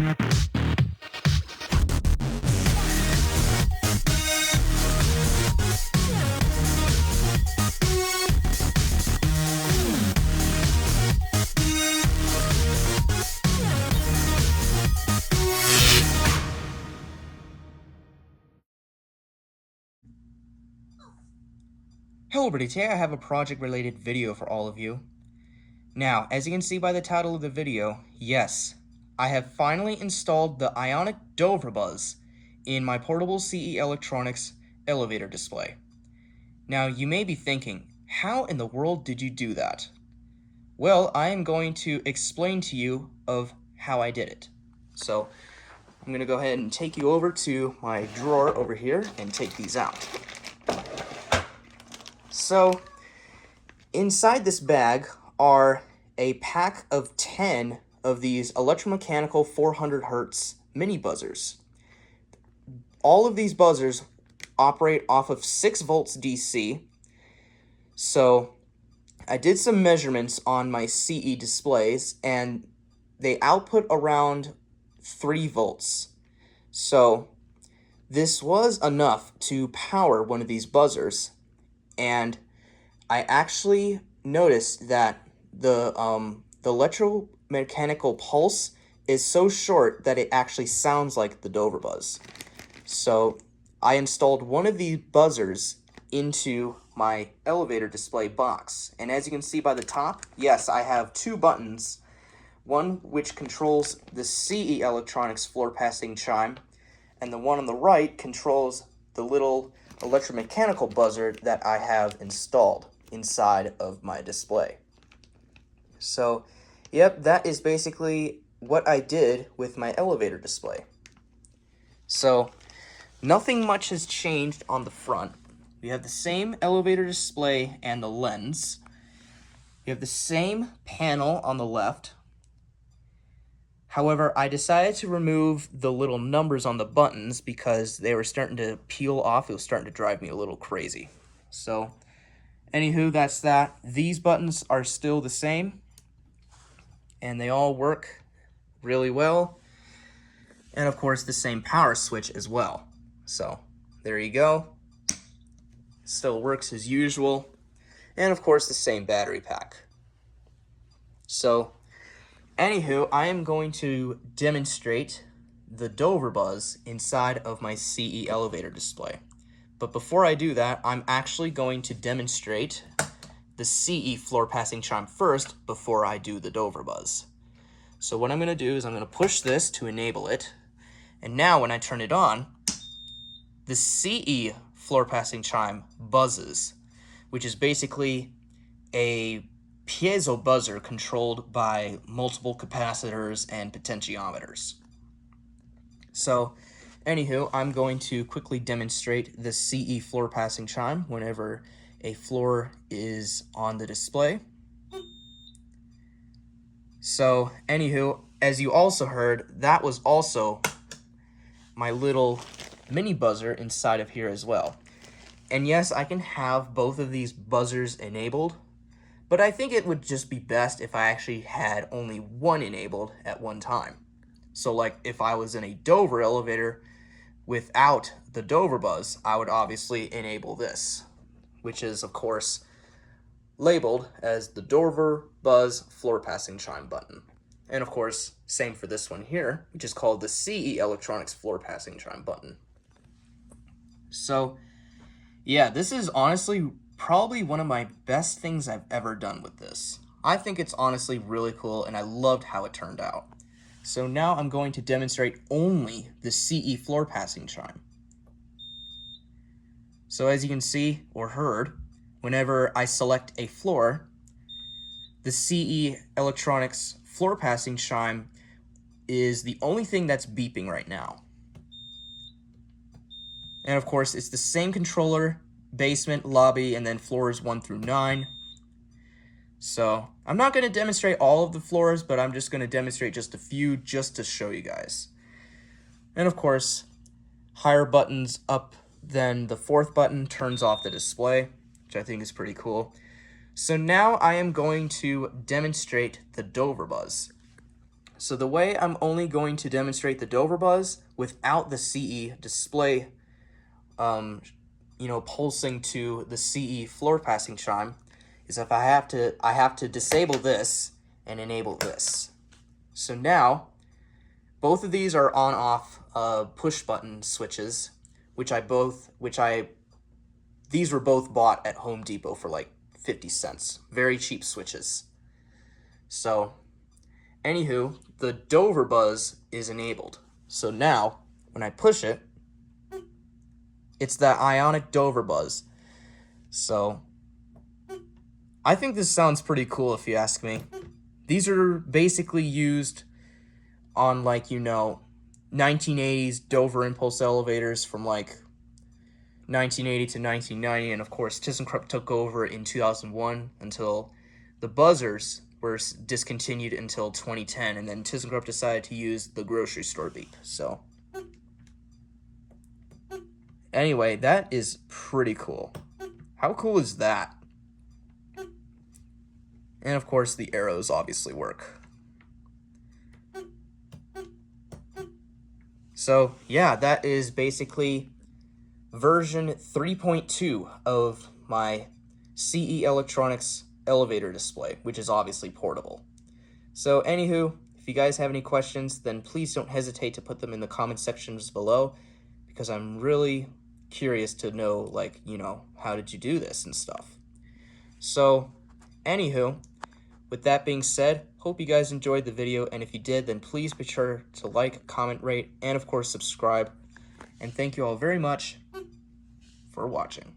Hello everybody, today I have a project related video for all of you. Now, as you can see by the title of the video, yes, I have finally installed the Ionic Dover Buzz in my portable CE Electronics elevator display. Now, you may be thinking, how in the world did you do that? Well, I am going to explain to you of how I did it. So, I'm going to go ahead and take you over to my drawer over here and take these out. So, inside this bag are a pack of 10 of these Electromechanical 400 Hz mini buzzers. All of these buzzers operate off of 6 volts DC. So, I did some measurements on my CE displays and they output around 3 volts. So, this was enough to power one of these buzzers. And I actually noticed that the electromechanical pulse is so short that it actually sounds like the Dover Buzz. So I installed one of these buzzers into my elevator display box. And as you can see by the top, yes, I have 2 buttons. One which controls the CE Electronics floor passing chime, and the one on the right controls the little electromechanical buzzer that I have installed inside of my display. So, yep, that is basically what I did with my elevator display. So, nothing much has changed on the front. We have the same elevator display and the lens. We have the same panel on the left. However, I decided to remove the little numbers on the buttons because they were starting to peel off. It was starting to drive me a little crazy. So, anywho, that's that. These buttons are still the same, and they all work really well. And of course, the same power switch as well. So, there you go. Still works as usual. And of course, the same battery pack. So, anywho, I am going to demonstrate the Dover Buzz inside of my CE elevator display. But before I do that, I'm actually going to demonstrate the CE floor passing chime first before I do the Dover Buzz. So what I'm going to do is I'm going to push this to enable it. And now when I turn it on, the CE floor passing chime buzzes, which is basically a piezo buzzer controlled by multiple capacitors and potentiometers. So, anywho, I'm going to quickly demonstrate the CE floor passing chime whenever a floor is on the display. So, anywho, as you also heard, that was also my little mini buzzer inside of here as well. And yes, I can have both of these buzzers enabled, but I think it would just be best if I actually had only one enabled at one time. So like if I was in a Dover elevator without the Dover Buzz, I would obviously enable this, which is of course labeled as the Dover Buzz floor passing chime button. And of course, same for this one here, which is called the CE Electronics floor passing chime button. So yeah, this is honestly probably one of my best things I've ever done with this. I think it's honestly really cool and I loved how it turned out. So now I'm going to demonstrate only the CE floor passing chime. So as you can see or heard, whenever I select a floor, the CE Electronics floor passing chime is the only thing that's beeping right now. And of course, it's the same controller, basement, lobby, and then floors 1 through 9. So I'm not going to demonstrate all of the floors, but I'm just going to demonstrate just a few just to show you guys. And of course, higher buttons up than the 4th button turns off the display, which I think is pretty cool. So now I am going to demonstrate the Dover Buzz. So the way I'm only going to demonstrate the Dover buzz without the CE display, pulsing to the CE floor passing chime, is if I have to disable this and enable this. So now, both of these are on-off push button switches, these were both bought at Home Depot for like 50 cents. Very cheap switches. So, anywho, the Dover buzz is enabled. So now, when I push it, it's that ionic Dover buzz. So, I think this sounds pretty cool if you ask me. These are basically used on 1980s Dover impulse elevators from 1980 to 1990, and of course ThyssenKrupp took over in 2001 until the buzzers were discontinued until 2010, and then ThyssenKrupp decided to use the grocery store beep. So anyway, that is pretty cool. How cool is that? And of course the arrows obviously work. So yeah, that is basically version 3.2 of my CE Electronics elevator display, which is obviously portable. So anywho, if you guys have any questions, then please don't hesitate to put them in the comment sections below, because I'm really curious to know, how did you do this and stuff. So anywho, with that being said, hope you guys enjoyed the video, and if you did, then please be sure to like, comment, rate, and of course subscribe. And thank you all very much for watching.